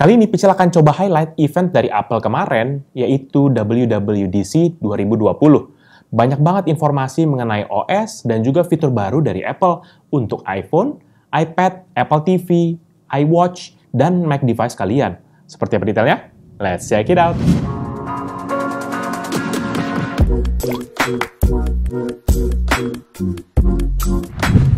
Kali ini Pichel akan coba highlight event dari Apple kemarin, yaitu WWDC 2020. Banyak banget informasi mengenai OS dan juga fitur baru dari Apple untuk iPhone, iPad, Apple TV, iWatch, dan Mac device kalian. Seperti apa detailnya? Let's check it out!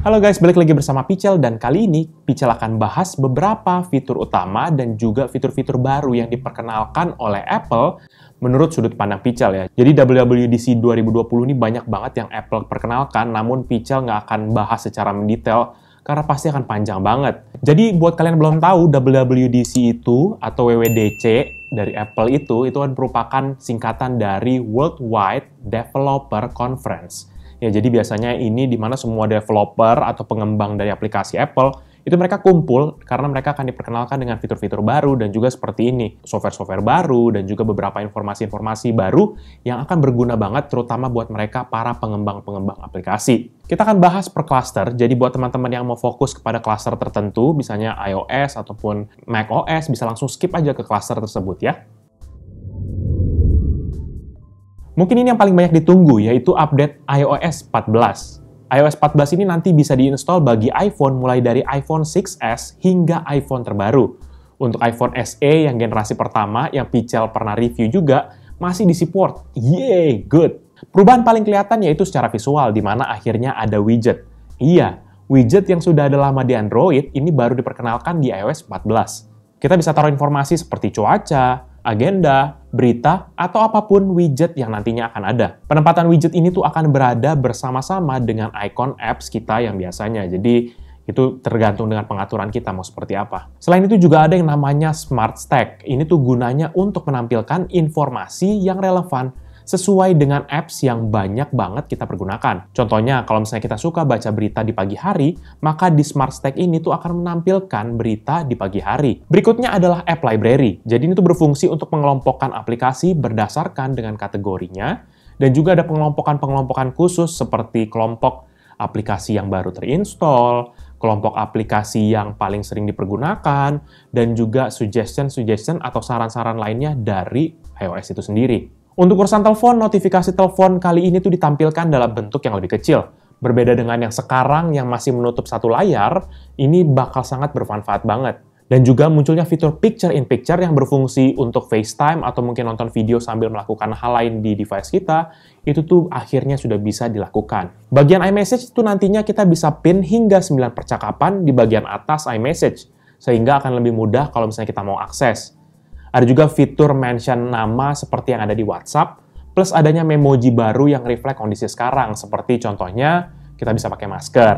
Halo guys, balik lagi bersama Pichel, dan kali ini Pichel akan bahas beberapa fitur utama dan juga fitur-fitur baru yang diperkenalkan oleh Apple menurut sudut pandang Pichel ya. Jadi WWDC 2020 ini banyak banget yang Apple perkenalkan, namun Pichel nggak akan bahas secara mendetail karena pasti akan panjang banget. Jadi buat kalian yang belum tahu, WWDC itu atau WWDC dari Apple itu kan merupakan singkatan dari Worldwide Developer Conference. Ya, jadi biasanya ini di mana semua developer atau pengembang dari aplikasi Apple itu mereka kumpul karena mereka akan diperkenalkan dengan fitur-fitur baru dan juga seperti ini, software-software baru dan juga beberapa informasi-informasi baru yang akan berguna banget terutama buat mereka para pengembang-pengembang aplikasi. Kita akan bahas per cluster, jadi buat teman-teman yang mau fokus kepada cluster tertentu, misalnya iOS ataupun macOS, bisa langsung skip aja ke cluster tersebut ya. Mungkin ini yang paling banyak ditunggu, yaitu update iOS 14. iOS 14 ini nanti bisa diinstal bagi iPhone mulai dari iPhone 6s hingga iPhone terbaru. Untuk iPhone SE yang generasi pertama, yang Pichel pernah review juga, masih disupport. Yeay, good! Perubahan paling kelihatan yaitu secara visual, di mana akhirnya ada widget. Iya, widget yang sudah ada lama di Android, ini baru diperkenalkan di iOS 14. Kita bisa taruh informasi seperti cuaca, agenda, berita, atau apapun widget yang nantinya akan ada. Penempatan widget ini tuh akan berada bersama-sama dengan icon apps kita yang biasanya. Jadi, itu tergantung dengan pengaturan kita mau seperti apa. Selain itu juga ada yang namanya Smart Stack. Ini tuh gunanya untuk menampilkan informasi yang relevan sesuai dengan apps yang banyak banget kita pergunakan. Contohnya, kalau misalnya kita suka baca berita di pagi hari, maka di Smart Stack ini tuh akan menampilkan berita di pagi hari. Berikutnya adalah App Library. Jadi ini tuh berfungsi untuk mengelompokkan aplikasi berdasarkan dengan kategorinya, dan juga ada pengelompokan-pengelompokan khusus seperti kelompok aplikasi yang baru terinstall, kelompok aplikasi yang paling sering dipergunakan, dan juga suggestion atau saran-saran lainnya dari iOS itu sendiri. Untuk urusan telepon, notifikasi telepon kali ini tuh ditampilkan dalam bentuk yang lebih kecil. Berbeda dengan yang sekarang yang masih menutup satu layar, ini bakal sangat bermanfaat banget. Dan juga munculnya fitur Picture-in-Picture yang berfungsi untuk FaceTime atau mungkin nonton video sambil melakukan hal lain di device kita, itu tuh akhirnya sudah bisa dilakukan. Bagian iMessage itu nantinya kita bisa pin hingga 9 percakapan di bagian atas iMessage, sehingga akan lebih mudah kalau misalnya kita mau akses. Ada juga fitur mention nama seperti yang ada di WhatsApp, plus adanya memoji baru yang reflect kondisi sekarang, seperti contohnya kita bisa pakai masker.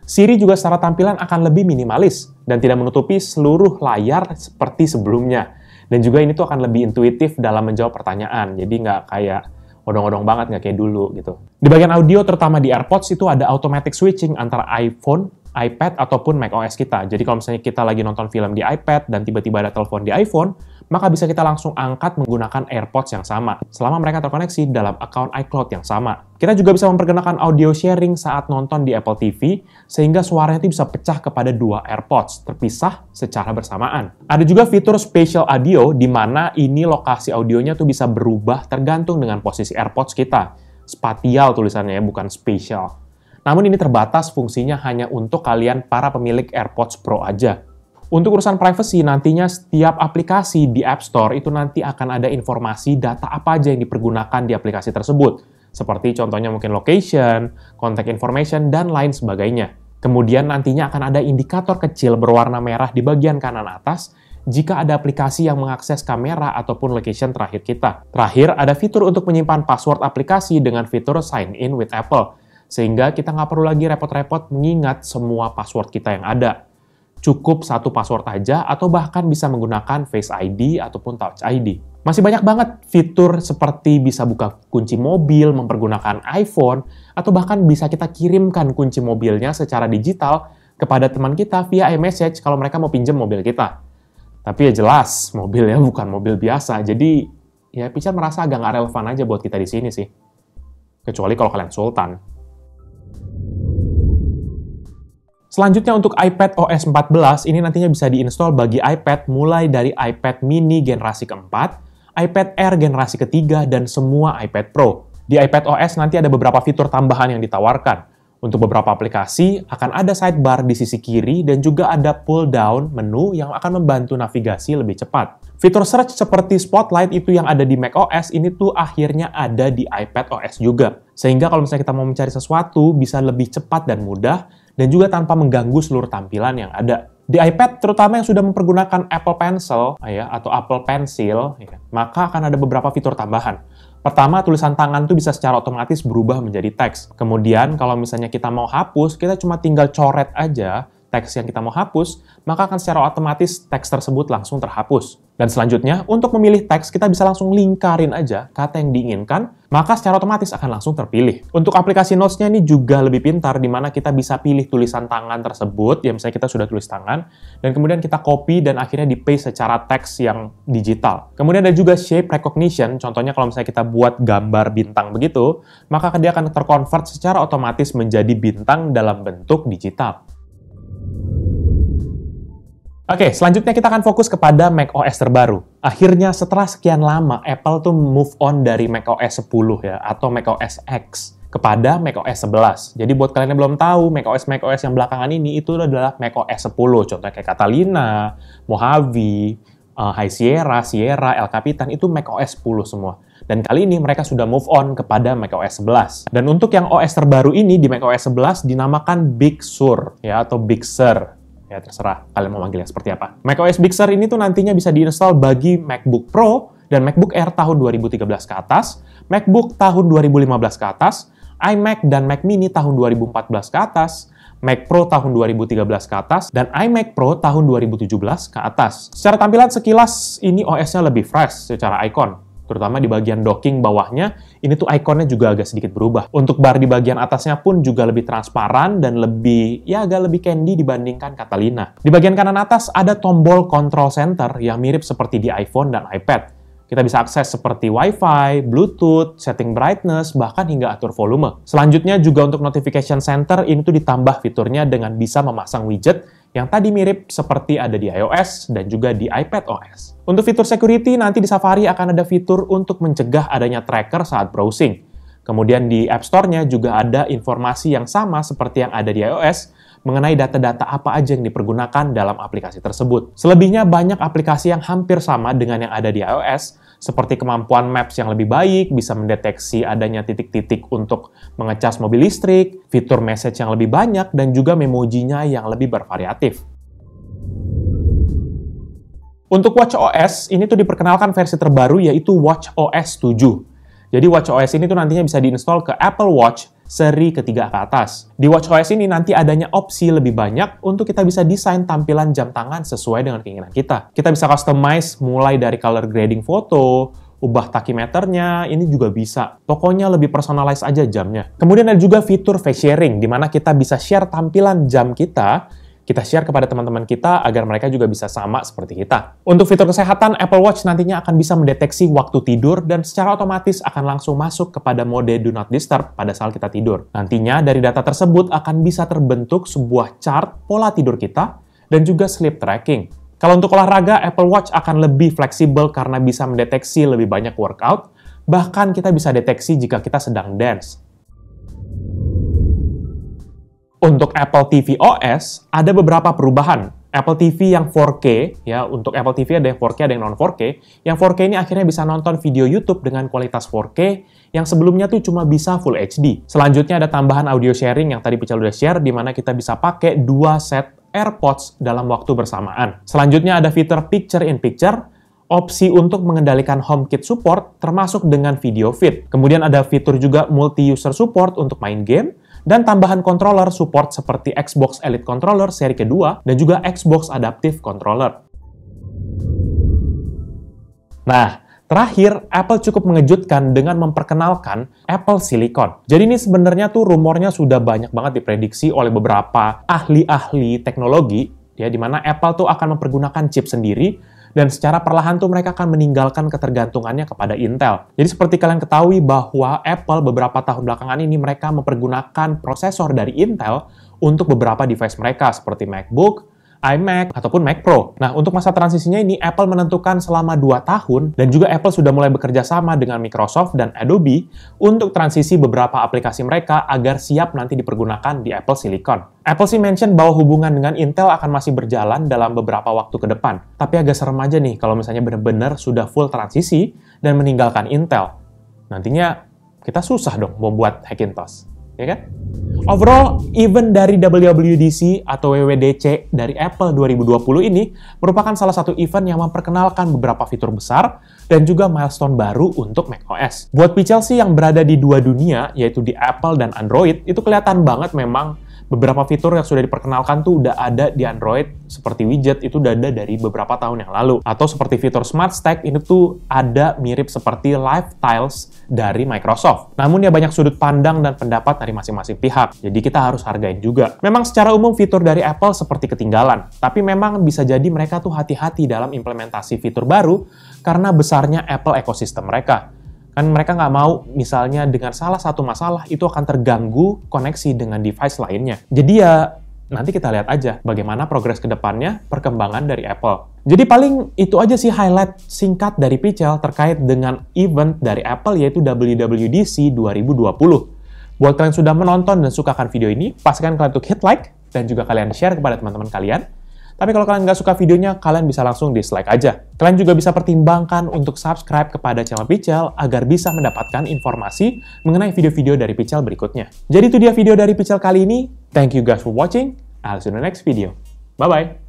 Siri juga secara tampilan akan lebih minimalis dan tidak menutupi seluruh layar seperti sebelumnya. Dan juga ini tuh akan lebih intuitif dalam menjawab pertanyaan, jadi nggak kayak odong-odong banget, nggak kayak dulu gitu. Di bagian audio, terutama di AirPods, itu ada automatic switching antara iPhone, iPad, ataupun macOS kita. Jadi kalau misalnya kita lagi nonton film di iPad dan tiba-tiba ada telepon di iPhone, maka bisa kita langsung angkat menggunakan AirPods yang sama, selama mereka terkoneksi dalam account iCloud yang sama. Kita juga bisa mempergunakan audio sharing saat nonton di Apple TV, sehingga suaranya itu bisa pecah kepada dua AirPods, terpisah secara bersamaan. Ada juga fitur Spatial Audio, di mana ini lokasi audionya tuh bisa berubah tergantung dengan posisi AirPods kita. Spatial tulisannya ya, bukan spatial. Namun ini terbatas fungsinya hanya untuk kalian para pemilik AirPods Pro aja. Untuk urusan privacy, nantinya setiap aplikasi di App Store itu nanti akan ada informasi data apa aja yang dipergunakan di aplikasi tersebut. Seperti contohnya mungkin location, contact information, dan lain sebagainya. Kemudian nantinya akan ada indikator kecil berwarna merah di bagian kanan atas jika ada aplikasi yang mengakses kamera ataupun location terakhir kita. Terakhir, ada fitur untuk menyimpan password aplikasi dengan fitur Sign In with Apple. Sehingga kita nggak perlu lagi repot-repot mengingat semua password kita yang ada. Cukup satu password aja atau bahkan bisa menggunakan Face ID ataupun Touch ID. Masih banyak banget fitur seperti bisa buka kunci mobil mempergunakan iPhone, atau bahkan bisa kita kirimkan kunci mobilnya secara digital kepada teman kita via iMessage kalau mereka mau pinjam mobil kita. Tapi ya jelas, mobilnya bukan mobil biasa, jadi ya Pichel merasa agak nggak relevan aja buat kita di sini sih. Kecuali kalau kalian sultan. Selanjutnya untuk iPad OS 14, ini nantinya bisa diinstal bagi iPad mulai dari iPad mini generasi keempat, iPad Air generasi ketiga, dan semua iPad Pro. Di iPad OS nanti ada beberapa fitur tambahan yang ditawarkan. Untuk beberapa aplikasi, akan ada sidebar di sisi kiri dan juga ada pull-down menu yang akan membantu navigasi lebih cepat. Fitur search seperti Spotlight itu yang ada di macOS ini tuh akhirnya ada di iPad OS juga. Sehingga kalau misalnya kita mau mencari sesuatu, bisa lebih cepat dan mudah, dan juga tanpa mengganggu seluruh tampilan yang ada. Di iPad, terutama yang sudah mempergunakan Apple Pencil, ya, atau Apple Pencil, ya, maka akan ada beberapa fitur tambahan. Pertama, tulisan tangan tuh bisa secara otomatis berubah menjadi teks. Kemudian, kalau misalnya kita mau hapus, kita cuma tinggal coret aja teks yang kita mau hapus, maka akan secara otomatis teks tersebut langsung terhapus. Dan selanjutnya, untuk memilih teks, kita bisa langsung lingkarin aja kata yang diinginkan, maka secara otomatis akan langsung terpilih. Untuk aplikasi Notes-nya ini juga lebih pintar, di mana kita bisa pilih tulisan tangan tersebut, ya misalnya kita sudah tulis tangan, dan kemudian kita copy dan akhirnya di-paste secara teks yang digital. Kemudian ada juga shape recognition, contohnya kalau misalnya kita buat gambar bintang begitu, maka dia akan terkonvert secara otomatis menjadi bintang dalam bentuk digital. Oke, selanjutnya kita akan fokus kepada macOS terbaru. Akhirnya setelah sekian lama, Apple tuh move on dari macOS 10 ya, atau macOS X kepada macOS 11. Jadi buat kalian yang belum tahu, macOS yang belakangan ini itu adalah macOS 10. Contohnya kayak Catalina, Mojave, High Sierra, El Capitan, itu macOS 10 semua. Dan kali ini mereka sudah move on kepada macOS 11. Dan untuk yang OS terbaru ini di macOS 11 dinamakan Big Sur ya, atau Big Sur. Ya, terserah kalian mau manggilnya seperti apa. macOS Big Sur ini tuh nantinya bisa diinstal bagi MacBook Pro dan MacBook Air tahun 2013 ke atas, MacBook tahun 2015 ke atas, iMac dan Mac Mini tahun 2014 ke atas, Mac Pro tahun 2013 ke atas, dan iMac Pro tahun 2017 ke atas. Secara tampilan sekilas, ini OS-nya lebih fresh secara icon. Terutama di bagian docking bawahnya, ini tuh ikonnya juga agak sedikit berubah. Untuk bar di bagian atasnya pun juga lebih transparan dan agak lebih candy dibandingkan Catalina. Di bagian kanan atas ada tombol control center yang mirip seperti di iPhone dan iPad. Kita bisa akses seperti Wi-Fi, Bluetooth, setting brightness, bahkan hingga atur volume. Selanjutnya juga untuk notification center, ini tuh ditambah fiturnya dengan bisa memasang widget yang tadi mirip seperti ada di iOS dan juga di iPad OS. Untuk fitur security, nanti di Safari akan ada fitur untuk mencegah adanya tracker saat browsing. Kemudian di App Store-nya juga ada informasi yang sama seperti yang ada di iOS mengenai data-data apa aja yang dipergunakan dalam aplikasi tersebut. Selebihnya banyak aplikasi yang hampir sama dengan yang ada di iOS, seperti kemampuan Maps yang lebih baik, bisa mendeteksi adanya titik-titik untuk mengecas mobil listrik, fitur message yang lebih banyak, dan juga memojinya yang lebih bervariatif. Untuk watchOS, ini tuh diperkenalkan versi terbaru yaitu watchOS 7. Jadi watchOS ini tuh nantinya bisa diinstal ke Apple Watch seri ketiga ke atas. Di watchOS ini nanti adanya opsi lebih banyak untuk kita bisa desain tampilan jam tangan sesuai dengan keinginan kita. Kita bisa customize mulai dari color grading foto, ubah tachymeternya, ini juga bisa. Pokoknya lebih personalize aja jamnya. Kemudian ada juga fitur face sharing, di mana kita bisa share tampilan jam kita share kepada teman-teman kita agar mereka juga bisa sama seperti kita. Untuk fitur kesehatan, Apple Watch nantinya akan bisa mendeteksi waktu tidur dan secara otomatis akan langsung masuk kepada mode Do Not Disturb pada saat kita tidur. Nantinya dari data tersebut akan bisa terbentuk sebuah chart pola tidur kita dan juga sleep tracking. Kalau untuk olahraga, Apple Watch akan lebih fleksibel karena bisa mendeteksi lebih banyak workout, bahkan kita bisa deteksi jika kita sedang dance. Untuk Apple TV OS, ada beberapa perubahan. Apple TV yang 4K, ya, untuk Apple TV ada yang 4K, ada yang non-4K. Yang 4K ini akhirnya bisa nonton video YouTube dengan kualitas 4K, yang sebelumnya tuh cuma bisa Full HD. Selanjutnya ada tambahan audio sharing yang tadi Pical udah share, di mana kita bisa pakai 2 set AirPods dalam waktu bersamaan. Selanjutnya ada fitur Picture in Picture, opsi untuk mengendalikan HomeKit support, termasuk dengan video feed. Kemudian ada fitur juga multi-user support untuk main game, dan tambahan controller support seperti Xbox Elite Controller seri kedua dan juga Xbox Adaptive Controller. Nah, terakhir, Apple cukup mengejutkan dengan memperkenalkan Apple Silicon. Jadi ini sebenarnya tuh rumornya sudah banyak banget diprediksi oleh beberapa ahli-ahli teknologi, ya, di mana Apple tuh akan mempergunakan chip sendiri, dan secara perlahan tuh mereka akan meninggalkan ketergantungannya kepada Intel. Jadi seperti kalian ketahui bahwa Apple beberapa tahun belakangan ini mereka mempergunakan prosesor dari Intel untuk beberapa device mereka seperti MacBook, iMac, ataupun Mac Pro. Nah, untuk masa transisinya ini, Apple menentukan selama 2 tahun, dan juga Apple sudah mulai bekerja sama dengan Microsoft dan Adobe untuk transisi beberapa aplikasi mereka agar siap nanti dipergunakan di Apple Silicon. Apple sih mention bahwa hubungan dengan Intel akan masih berjalan dalam beberapa waktu ke depan. Tapi agak serem aja nih kalau misalnya benar-benar sudah full transisi dan meninggalkan Intel. Nantinya kita susah dong membuat Hackintosh, ya kan? Overall, event dari WWDC atau WWDC dari Apple 2020 ini merupakan salah satu event yang memperkenalkan beberapa fitur besar dan juga milestone baru untuk macOS. Buat Pichel sih yang berada di dua dunia, yaitu di Apple dan Android, itu kelihatan banget memang beberapa fitur yang sudah diperkenalkan tuh udah ada di Android, seperti widget itu udah ada dari beberapa tahun yang lalu. Atau seperti fitur Smart Stack, ini tuh ada mirip seperti Live Tiles dari Microsoft. Namun ya banyak sudut pandang dan pendapat dari masing-masing pihak, jadi kita harus hargain juga. Memang secara umum fitur dari Apple seperti ketinggalan, tapi memang bisa jadi mereka tuh hati-hati dalam implementasi fitur baru karena besarnya Apple ekosistem mereka. Kan mereka nggak mau misalnya dengan salah satu masalah itu akan terganggu koneksi dengan device lainnya. Jadi ya nanti kita lihat aja bagaimana progres ke depannya perkembangan dari Apple. Jadi paling itu aja sih highlight singkat dari Pichel terkait dengan event dari Apple yaitu WWDC 2020. Buat kalian yang sudah menonton dan sukakan video ini, pastikan kalian untuk hit like dan juga kalian share kepada teman-teman kalian. Tapi kalau kalian nggak suka videonya, kalian bisa langsung dislike aja. Kalian juga bisa pertimbangkan untuk subscribe kepada channel Pichel agar bisa mendapatkan informasi mengenai video-video dari Pichel berikutnya. Jadi itu dia video dari Pichel kali ini. Thank you guys for watching. I'll see you in the next video. Bye-bye.